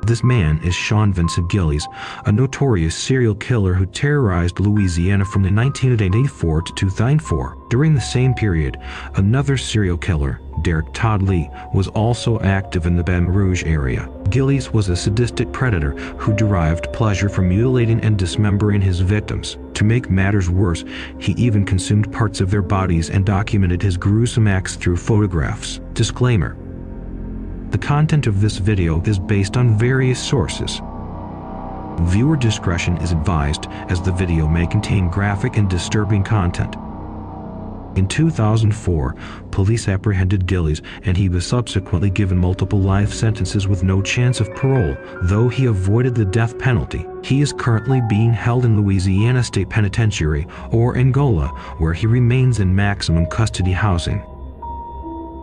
This man is Sean Vincent Gillies, a notorious serial killer who terrorized Louisiana from 1984 to 2004. During the same period, another serial killer, Derek Todd Lee, was also active in the Baton Rouge area. Gillies was a sadistic predator who derived pleasure from mutilating and dismembering his victims. To make matters worse, he even consumed parts of their bodies and documented his gruesome acts through photographs. Disclaimer: the content of this video is based on various sources. Viewer discretion is advised, as the video may contain graphic and disturbing content. In 2004, police apprehended Gillies, and he was subsequently given multiple life sentences with no chance of parole, though he avoided the death penalty. He is currently being held in Louisiana State Penitentiary, or Angola, where he remains in maximum custody housing.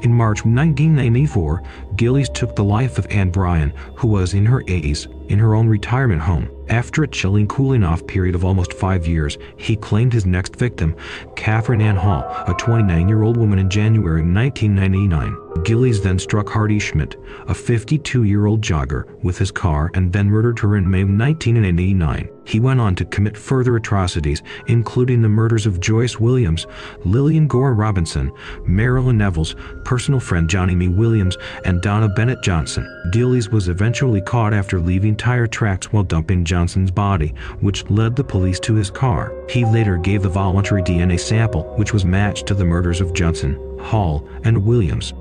In March 1994, Gillies took the life of Ann Bryan, who was in her 80s, in her own retirement home. After a chilling cooling-off period of almost 5 years, he claimed his next victim, Catherine Ann Hall, a 29-year-old woman, in January 1999. Gillies then struck Hardy Schmidt, a 52-year-old jogger, with his car and then murdered her in May 1989. He went on to commit further atrocities, including the murders of Joyce Williams, Lillian Gore Robinson, Marilyn Neville's personal friend Johnny Me Williams, and Donna Bennett Johnson. Gillies was eventually caught after leaving tire tracks while dumping Johnson's body, which led the police to his car. He later gave the voluntary DNA sample, which was matched to the murders of Johnson, Hall, and Williams.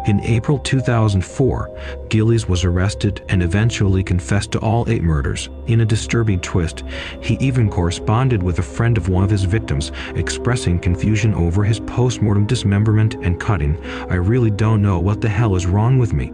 In April 2004, Gillies was arrested and eventually confessed to all 8 murders. In a disturbing twist, he even corresponded with a friend of one of his victims, expressing confusion over his post-mortem dismemberment and cutting. "I really don't know what the hell is wrong with me."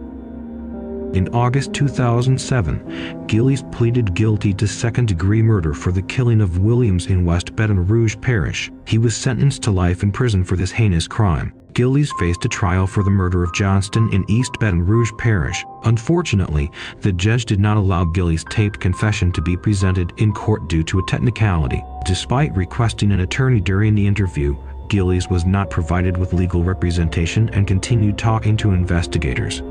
In August 2007, Gillies pleaded guilty to second-degree murder for the killing of Williams in West Baton Rouge Parish. He was sentenced to life in prison for this heinous crime. Gillies faced a trial for the murder of Johnston in East Baton Rouge Parish. Unfortunately, the judge did not allow Gillies' taped confession to be presented in court due to a technicality. Despite requesting an attorney during the interview, Gillies was not provided with legal representation and continued talking to investigators.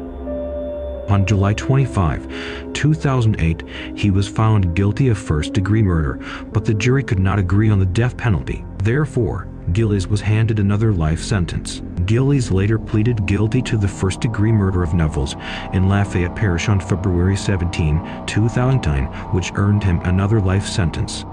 On July 25, 2008, he was found guilty of first-degree murder, but the jury could not agree on the death penalty. Therefore, Gillies was handed another life sentence. Gillies later pleaded guilty to the first-degree murder of Neville's in Lafayette Parish on February 17, 2009, which earned him another life sentence.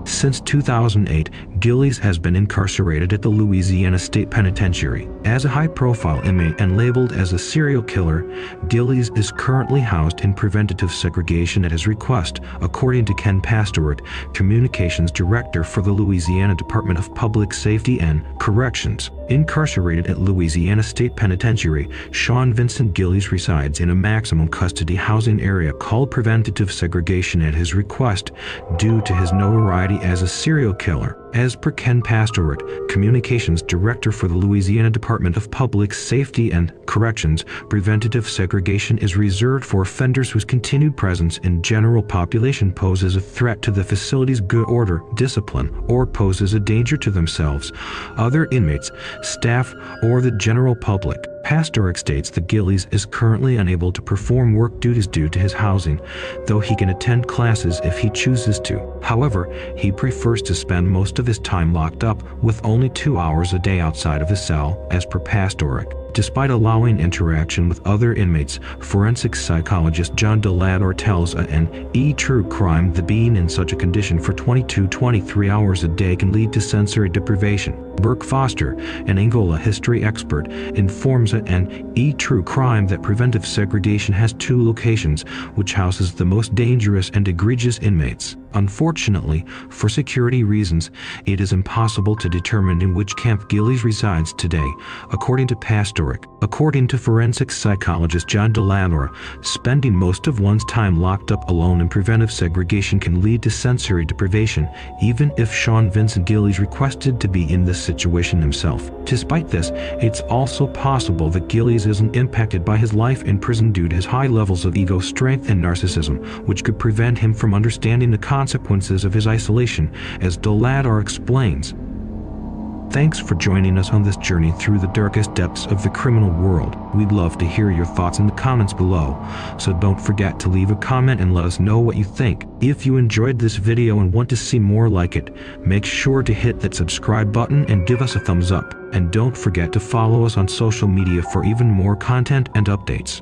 Since 2008, Gillies has been incarcerated at the Louisiana State Penitentiary. As a high-profile inmate and labeled as a serial killer, Gillies is currently housed in preventative segregation at his request, according to Ken Pastoret, Communications Director for the Louisiana Department of Public Safety and Corrections. Incarcerated at Louisiana State Penitentiary, Sean Vincent Gillies resides in a maximum custody housing area called preventative segregation at his request, due to his notoriety as a serial killer. As per Ken Pastoret, Communications Director for the Louisiana Department of Public Safety and Corrections, preventative segregation is reserved for offenders whose continued presence in general population poses a threat to the facility's good order, discipline, or poses a danger to themselves, other inmates, staff, or the general public. Pastoret states that Gillies is currently unable to perform work duties due to his housing, though he can attend classes if he chooses to. However, he prefers to spend most of his time locked up, with only 2 hours a day outside of his cell, as per Pastoret. Despite allowing interaction with other inmates, forensic psychologist John DeLador tells an True Crime that being in such a condition for 23 hours a day can lead to sensory deprivation. Burke Foster, an Angola history expert, informs an True Crime that preventive segregation has 2 locations, which houses the most dangerous and egregious inmates. Unfortunately, for security reasons, it is impossible to determine in which camp Gillies resides today, according to Pastoret. According to forensic psychologist John DeLador, spending most of one's time locked up alone in preventive segregation can lead to sensory deprivation, even if Sean Vincent Gillies requested to be in this situation himself. Despite this, it's also possible that Gillies isn't impacted by his life in prison due to his high levels of ego strength and narcissism, which could prevent him from understanding the consequences of his isolation, as DeLador explains. Thanks for joining us on this journey through the darkest depths of the criminal world. We'd love to hear your thoughts in the comments below, so don't forget to leave a comment and let us know what you think. If you enjoyed this video and want to see more like it, make sure to hit that subscribe button and give us a thumbs up. And don't forget to follow us on social media for even more content and updates.